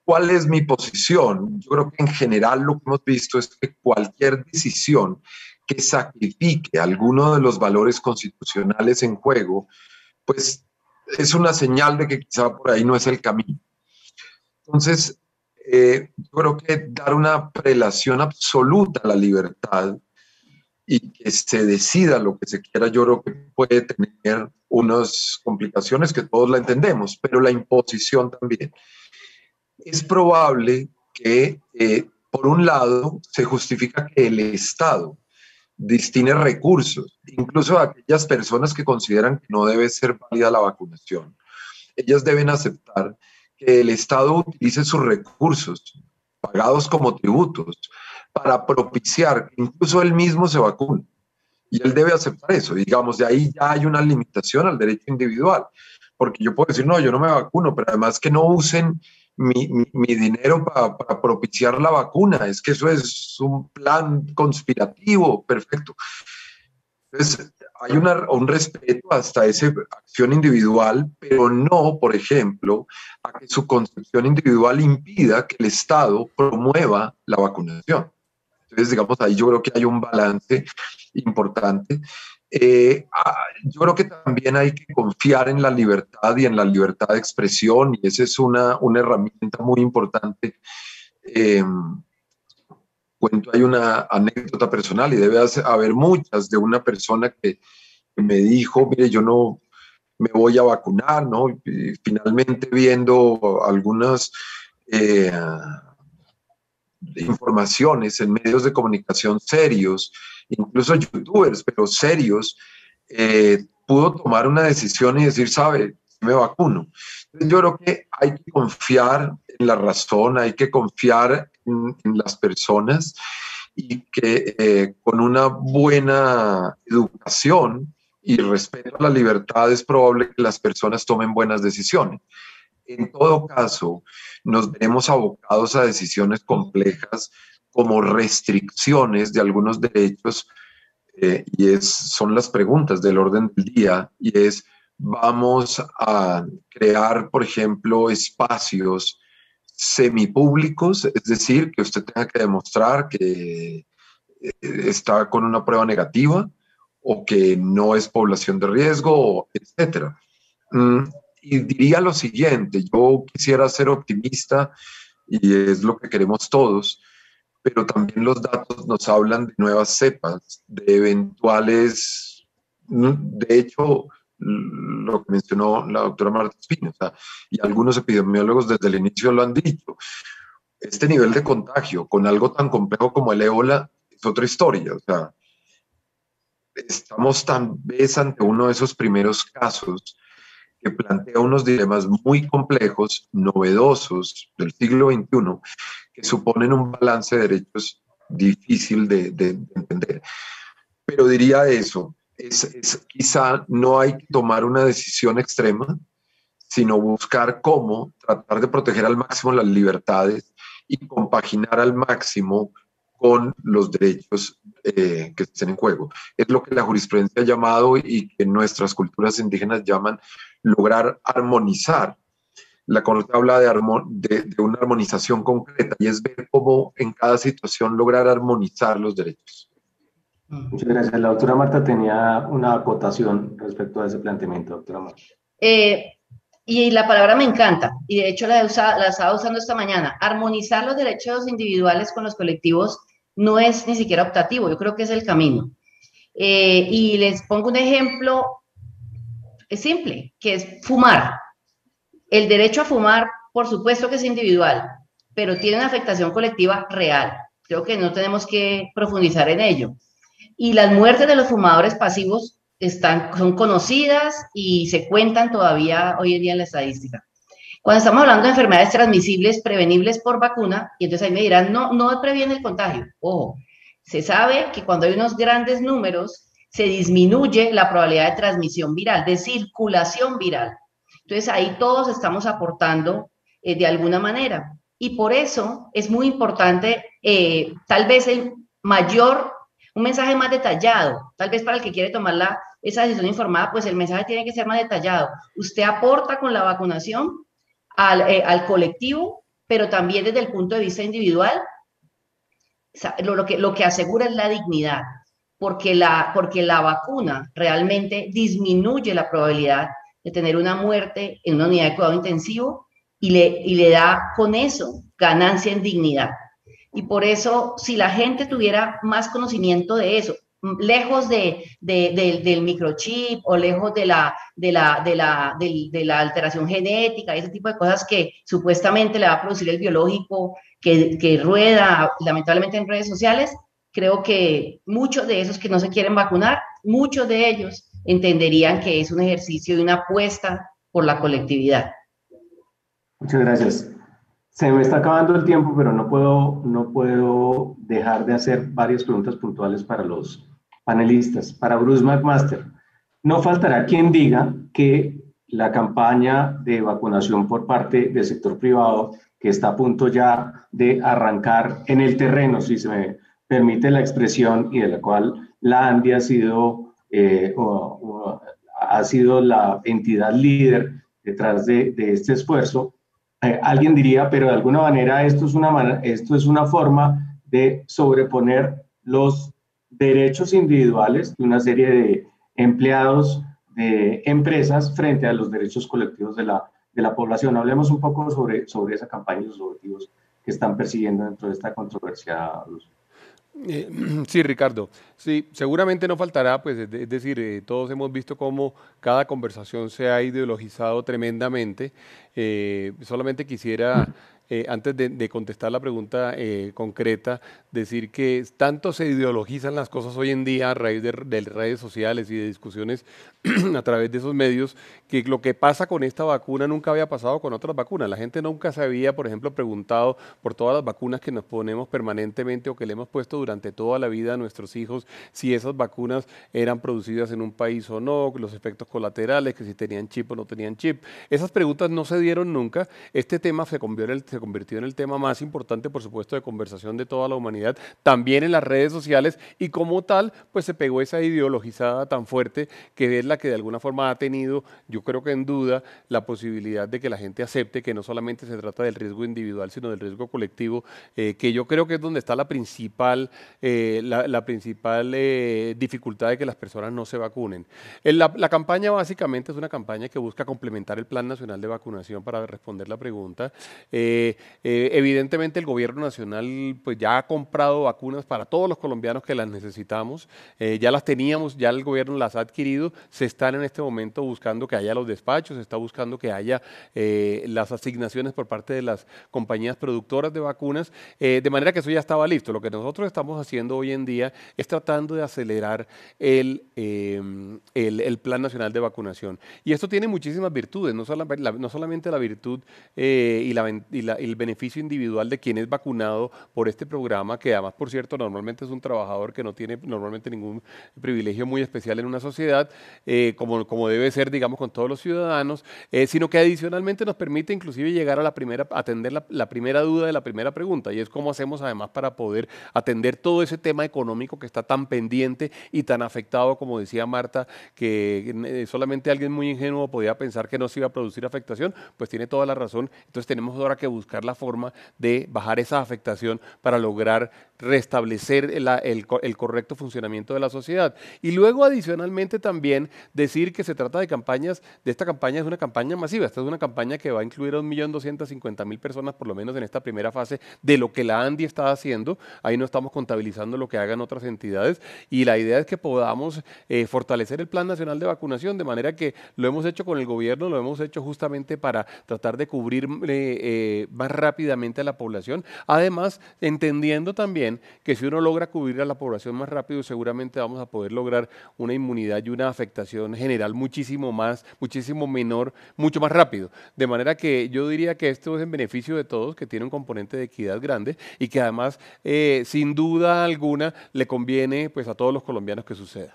¿Cuál es mi posición? Yo creo que en general lo que hemos visto es que cualquier decisión que sacrifique alguno de los valores constitucionales en juego, pues es una señal de que quizá por ahí no es el camino. Entonces, yo creo que dar una prelación absoluta a la libertad y que se decida lo que se quiera, yo creo que puede tener unas complicaciones que todos la entendemos, pero la imposición también. Es probable que, por un lado, se justifica que el Estado destine recursos, incluso a aquellas personas que consideran que no debe ser válida la vacunación. Ellas deben aceptar que el Estado utilice sus recursos, pagados como tributos, para propiciar que incluso él mismo se vacune. Y él debe aceptar eso. Digamos, de ahí ya hay una limitación al derecho individual. Porque yo puedo decir, no, yo no me vacuno, pero además que no usen mi dinero para propiciar la vacuna. Es que eso es un plan conspirativo, perfecto. Entonces, hay un respeto hasta esa acción individual, pero no, por ejemplo, a que su concepción individual impida que el Estado promueva la vacunación. Entonces, digamos, ahí yo creo que hay un balance importante. Yo creo que también hay que confiar en la libertad y en la libertad de expresión, y esa es una herramienta muy importante. Hay una anécdota personal, y debe haber muchas, de una persona que me dijo, mire, yo no me voy a vacunar, ¿no? Y finalmente, viendo algunas informaciones en medios de comunicación serios, incluso youtubers, pero serios, pudo tomar una decisión y decir, sabe, me vacuno. Entonces, yo creo que hay que confiar en la razón, hay que confiar en las personas, y que con una buena educación y respeto a la libertad es probable que las personas tomen buenas decisiones. En todo caso, nos veremos abocados a decisiones complejas como restricciones de algunos derechos, son las preguntas del orden del día, y es, vamos a crear, por ejemplo, espacios semipúblicos, es decir, que usted tenga que demostrar que está con una prueba negativa o que no es población de riesgo, etcétera. Y diría lo siguiente, yo quisiera ser optimista, y es lo que queremos todos, pero también los datos nos hablan de nuevas cepas, de eventuales, de hecho, lo que mencionó la doctora Marta Espina, o sea, y algunos epidemiólogos desde el inicio lo han dicho, este nivel de contagio con algo tan complejo como el ébola es otra historia. O sea, estamos tal vez ante uno de esos primeros casos que plantea unos dilemas muy complejos, novedosos del siglo XXI, que suponen un balance de derechos difícil de entender. Pero diría eso, quizá no hay que tomar una decisión extrema, sino buscar cómo tratar de proteger al máximo las libertades y compaginar al máximo con los derechos que estén en juego. Es lo que la jurisprudencia ha llamado, y que nuestras culturas indígenas llaman, lograr armonizar. La Corte habla de una armonización concreta, y es ver cómo en cada situación lograr armonizar los derechos. Muchas gracias. La doctora Marta tenía una acotación respecto a ese planteamiento, doctora Marta. Y la palabra me encanta, y de hecho la estaba usando esta mañana. Armonizar los derechos individuales con los colectivos no es ni siquiera optativo, yo creo que es el camino. Y les pongo un ejemplo, es simple, que es fumar. El derecho a fumar, por supuesto que es individual, pero tiene una afectación colectiva real. Creo que no tenemos que profundizar en ello. Y las muertes de los fumadores pasivos son conocidas y se cuentan todavía hoy en día en la estadística. Cuando estamos hablando de enfermedades transmisibles prevenibles por vacuna, y entonces ahí me dirán, no previene el contagio. Ojo, Se sabe que cuando hay unos grandes números, se disminuye la probabilidad de transmisión viral, de circulación viral. Entonces ahí todos estamos aportando de alguna manera. Y por eso es muy importante, tal vez un mensaje más detallado, tal vez para el que quiere tomar esa decisión informada, pues el mensaje tiene que ser más detallado. Usted aporta con la vacunación al colectivo, pero también desde el punto de vista individual, lo que asegura es la dignidad, porque la vacuna realmente disminuye la probabilidad de tener una muerte en una unidad de cuidado intensivo y le da con eso ganancia en dignidad. Y por eso, si la gente tuviera más conocimiento de eso, lejos del microchip o lejos de la alteración genética, ese tipo de cosas que supuestamente le va a producir el biológico que rueda lamentablemente en redes sociales, creo que muchos de esos que no se quieren vacunar, muchos de ellos entenderían que es un ejercicio y una apuesta por la colectividad. Muchas gracias. Se me está acabando el tiempo, pero no puedo dejar de hacer varias preguntas puntuales para los panelistas. Para Bruce McMaster, no faltará quien diga que la campaña de vacunación por parte del sector privado, que está a punto ya de arrancar en el terreno, si se me permite la expresión, y de la cual la ANDI ha sido la entidad líder detrás de este esfuerzo. Alguien diría, pero de alguna manera esto es una forma de sobreponer los derechos individuales de una serie de empleados de empresas frente a los derechos colectivos de la población. Hablemos un poco sobre esa campaña y los objetivos que están persiguiendo dentro de esta controversia, Luz. Sí, Ricardo. Sí, seguramente no faltará, pues, es decir, todos hemos visto cómo cada conversación se ha ideologizado tremendamente. Solamente quisiera, antes de contestar la pregunta concreta, decir que tanto se ideologizan las cosas hoy en día a raíz de redes sociales y de discusiones a través de esos medios, que lo que pasa con esta vacuna nunca había pasado con otras vacunas. La gente nunca se había, por ejemplo, preguntado por todas las vacunas que nos ponemos permanentemente o que le hemos puesto durante toda la vida a nuestros hijos, si esas vacunas eran producidas en un país o no, los efectos colaterales, que si tenían chip o no tenían chip. Esas preguntas no se dieron nunca. Este tema se convirtió en el tema más importante, por supuesto, de conversación de toda la humanidad, también en las redes sociales, y como tal, pues se pegó esa ideologizada tan fuerte que es la que de alguna forma ha tenido, yo creo que en duda, la posibilidad de que la gente acepte que no solamente se trata del riesgo individual, sino del riesgo colectivo, que yo creo que es donde está la principal dificultad de que las personas no se vacunen. La campaña básicamente es una campaña que busca complementar el Plan Nacional de Vacunación para responder la pregunta. Evidentemente el gobierno nacional pues ya ha comprado vacunas para todos los colombianos que las necesitamos, ya las teníamos, ya el gobierno las ha adquirido, se están en este momento buscando que haya los despachos, se está buscando que haya las asignaciones por parte de las compañías productoras de vacunas, de manera que eso ya estaba listo. Lo que nosotros estamos haciendo hoy en día es tratando de acelerar el Plan Nacional de Vacunación. Y esto tiene muchísimas virtudes, no solamente la virtud y el beneficio individual de quien es vacunado por este programa, que además, por cierto, normalmente es un trabajador que no tiene normalmente ningún privilegio muy especial en una sociedad, como debe ser, digamos, con todos los ciudadanos, sino que adicionalmente nos permite inclusive llegar a atender la primera duda de la primera pregunta, y es cómo hacemos además para poder atender todo ese tema económico que está tan pendiente y tan afectado, como decía Marta, que solamente alguien muy ingenuo podía pensar que no se iba a producir afectación, pues tiene toda la razón. Entonces tenemos ahora que buscar la forma de bajar esa afectación para lograr restablecer el correcto funcionamiento de la sociedad. Y luego, adicionalmente, también decir que se trata de esta campaña es una campaña masiva, esta es una campaña que va a incluir a 1.250.000 personas, por lo menos en esta primera fase, de lo que la ANDI está haciendo. Ahí no estamos contabilizando lo que hagan otras entidades autoridades, y la idea es que podamos fortalecer el Plan Nacional de Vacunación, de manera que lo hemos hecho con el gobierno, lo hemos hecho justamente para tratar de cubrir más rápidamente a la población, además entendiendo también que si uno logra cubrir a la población más rápido, seguramente vamos a poder lograr una inmunidad y una afectación general muchísimo menor, mucho más rápido, de manera que yo diría que esto es en beneficio de todos, que tiene un componente de equidad grande y que además sin duda alguna le conviene pues a todos los colombianos que suceda.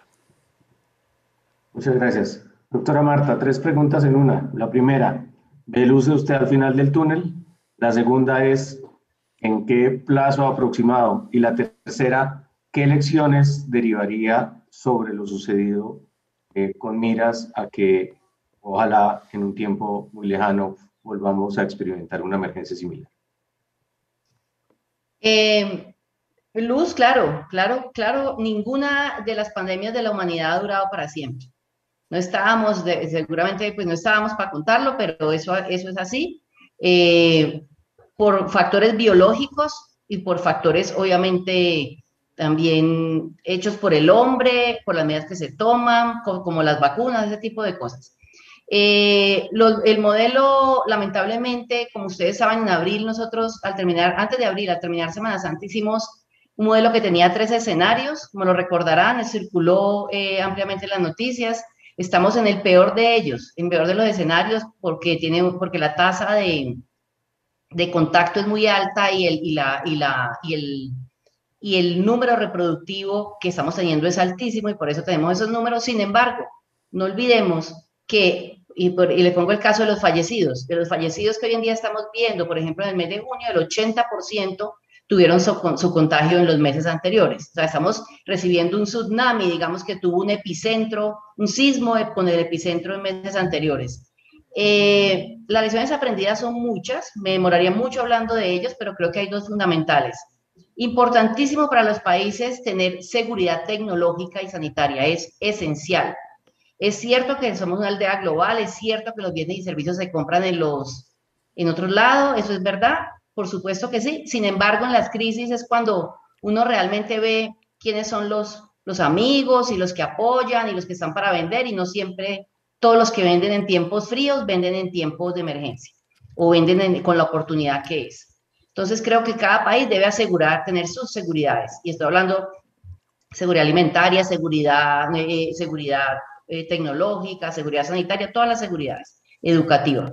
Muchas gracias. Doctora Marta, 3 preguntas en una. La primera, ¿ve luce usted al final del túnel? La segunda es, ¿en qué plazo aproximado? Y la tercera, ¿qué lecciones derivaría sobre lo sucedido con miras a que ojalá en un tiempo muy lejano volvamos a experimentar una emergencia similar? Luz, claro, ninguna de las pandemias de la humanidad ha durado para siempre. No estábamos, seguramente, pues no estábamos para contarlo, pero eso es así. Por factores biológicos y por factores, obviamente, también hechos por el hombre, por las medidas que se toman, como las vacunas, ese tipo de cosas. El modelo, lamentablemente, como ustedes saben, en abril nosotros, antes de abril, al terminar Semana Santa, hicimos un modelo que tenía 3 escenarios, como lo recordarán, circuló ampliamente en las noticias. Estamos en el peor de ellos, en el peor de los escenarios, porque la tasa de contacto es muy alta y el número reproductivo que estamos teniendo es altísimo y por eso tenemos esos números. Sin embargo, no olvidemos que, y le pongo el caso de los fallecidos que hoy en día estamos viendo, por ejemplo, en el mes de junio, el 80% tuvieron su contagio en los meses anteriores. O sea, estamos recibiendo un tsunami, digamos que tuvo un epicentro, un sismo con el epicentro en meses anteriores. Las lecciones aprendidas son muchas, me demoraría mucho hablando de ellas, pero creo que hay 2 fundamentales. Importantísimo para los países tener seguridad tecnológica y sanitaria, es esencial. Es cierto que somos una aldea global, es cierto que los bienes y servicios se compran en otros lados, eso es verdad, por supuesto que sí. Sin embargo, en las crisis es cuando uno realmente ve quiénes son los amigos y los que apoyan y los que están para vender, y no siempre todos los que venden en tiempos fríos venden en tiempos de emergencia o venden con la oportunidad que es. Entonces creo que cada país debe tener sus seguridades, y estoy hablando de seguridad alimentaria, seguridad tecnológica, seguridad sanitaria, todas las seguridades, educativa.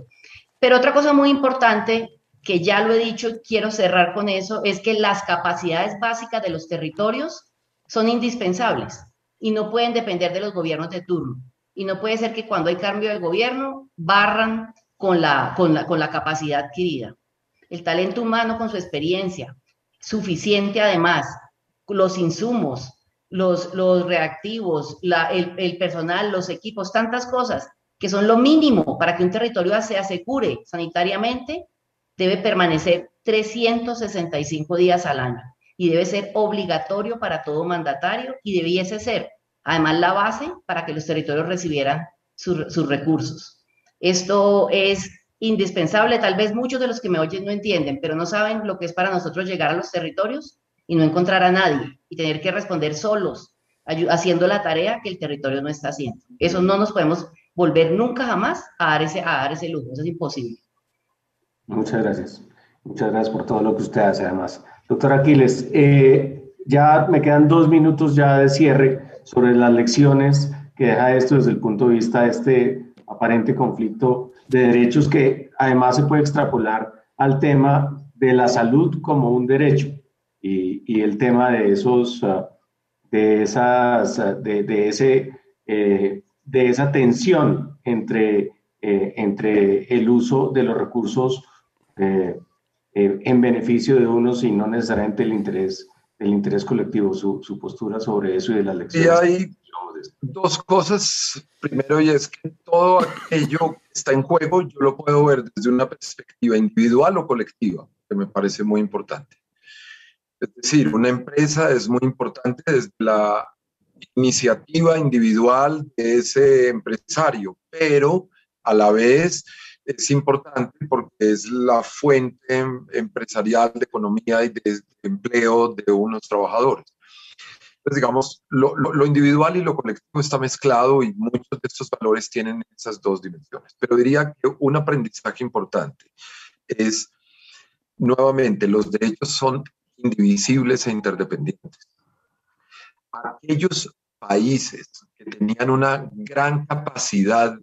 Pero otra cosa muy importante, que ya lo he dicho y quiero cerrar con eso, es que las capacidades básicas de los territorios son indispensables y no pueden depender de los gobiernos de turno. Y no puede ser que cuando hay cambio de gobierno barran con la capacidad adquirida. El talento humano con su experiencia, suficiente además, los insumos, los reactivos, el personal, los equipos, tantas cosas que son lo mínimo para que un territorio se asegure sanitariamente, debe permanecer 365 días al año y debe ser obligatorio para todo mandatario y debiese ser además la base para que los territorios recibieran sus recursos. Esto es indispensable. Tal vez muchos de los que me oyen no entienden, pero no saben lo que es para nosotros llegar a los territorios y no encontrar a nadie y tener que responder solos, haciendo la tarea que el territorio no está haciendo. Eso no nos podemos volver nunca jamás a dar ese lujo. Eso es imposible. Muchas gracias. Muchas gracias por todo lo que usted hace además. Doctor Aquiles, ya me quedan 2 minutos ya de cierre sobre las lecciones que deja esto desde el punto de vista de este aparente conflicto de derechos, que además se puede extrapolar al tema de la salud como un derecho y el tema de esa tensión entre el uso de los recursos en beneficio de unos y no necesariamente el interés colectivo, su postura sobre eso y de las lecciones. Y hay 2 cosas. Primero, y es que todo aquello que está en juego yo lo puedo ver desde una perspectiva individual o colectiva, que me parece muy importante. Es decir, una empresa es muy importante desde la iniciativa individual de ese empresario, pero a la vez es importante porque es la fuente empresarial de economía y de empleo de unos trabajadores. Pues digamos, lo individual y lo colectivo está mezclado y muchos de estos valores tienen esas dos dimensiones. Pero diría que un aprendizaje importante es, nuevamente, los derechos son indivisibles e interdependientes. Aquellos países que tenían una gran capacidad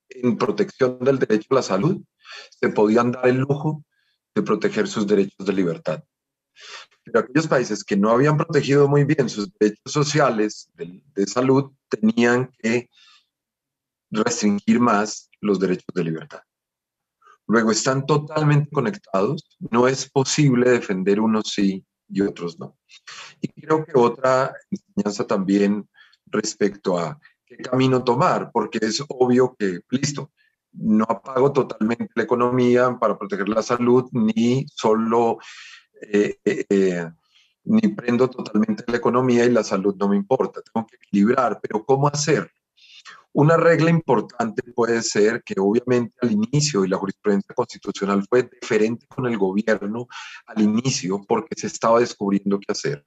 en protección del derecho a la salud se podían dar el lujo de proteger sus derechos de libertad. Pero aquellos países que no habían protegido muy bien sus derechos sociales de salud tenían que restringir más los derechos de libertad. Luego están totalmente conectados, no es posible defender unos sí y otros no. Y creo que otra enseñanza también respecto a qué camino tomar, porque es obvio que, listo, no apago totalmente la economía para proteger la salud, ni solo ni prendo totalmente la economía y la salud no me importa, tengo que equilibrar, pero ¿cómo hacer? Una regla importante puede ser que obviamente al inicio, y la jurisprudencia constitucional fue diferente con el gobierno al inicio porque se estaba descubriendo qué hacer.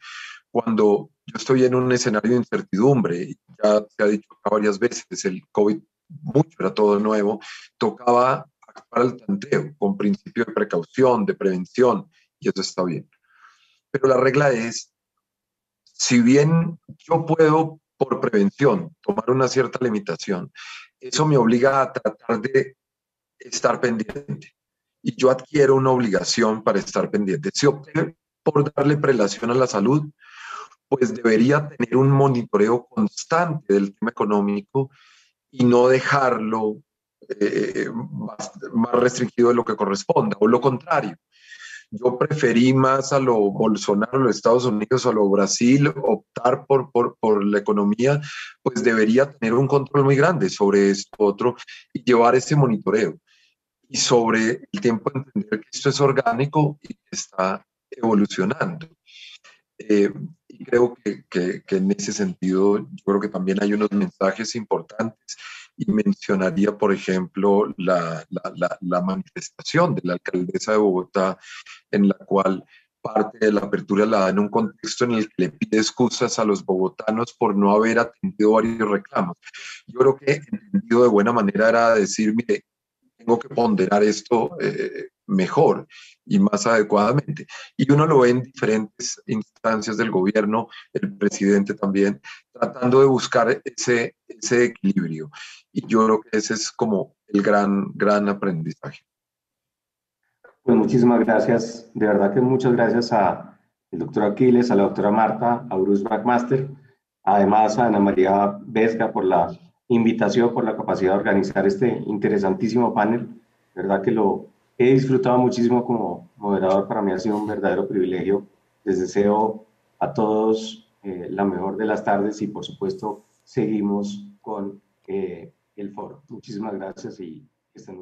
Cuando yo estoy en un escenario de incertidumbre, ya se ha dicho acá varias veces, el COVID mucho era todo nuevo, tocaba actuar al tanteo, con principio de precaución, de prevención, y eso está bien. Pero la regla es, si bien yo puedo por prevención tomar una cierta limitación, eso me obliga a tratar de estar pendiente. Y yo adquiero una obligación para estar pendiente. Si opté por darle prelación a la salud, pues debería tener un monitoreo constante del tema económico y no dejarlo más restringido de lo que corresponda, o lo contrario. Yo preferí más a lo Bolsonaro, a los Estados Unidos, a lo Brasil, optar por la economía, pues debería tener un control muy grande sobre esto otro y llevar ese monitoreo. Y sobre el tiempo entender que esto es orgánico y que está evolucionando. Y creo que en ese sentido, yo creo que también hay unos mensajes importantes y mencionaría, por ejemplo, la manifestación de la alcaldesa de Bogotá, en la cual parte de la apertura la da en un contexto en el que le pide excusas a los bogotanos por no haber atendido varios reclamos. Yo creo que entendido de buena manera era decir, mire, tengo que ponderar esto mejor y más adecuadamente. Y uno lo ve en diferentes instancias del gobierno, el presidente también, tratando de buscar ese equilibrio. Y yo creo que ese es como el gran aprendizaje. Pues muchísimas gracias, de verdad que muchas gracias a el doctor Aquiles, a la doctora Marta, a Bruce McMaster, además a Ana María Vesga por la invitación, por la capacidad de organizar este interesantísimo panel. De verdad que lo he disfrutado muchísimo como moderador, para mí ha sido un verdadero privilegio. Les deseo a todos la mejor de las tardes y por supuesto seguimos con el foro. Muchísimas gracias y que estén muy bien.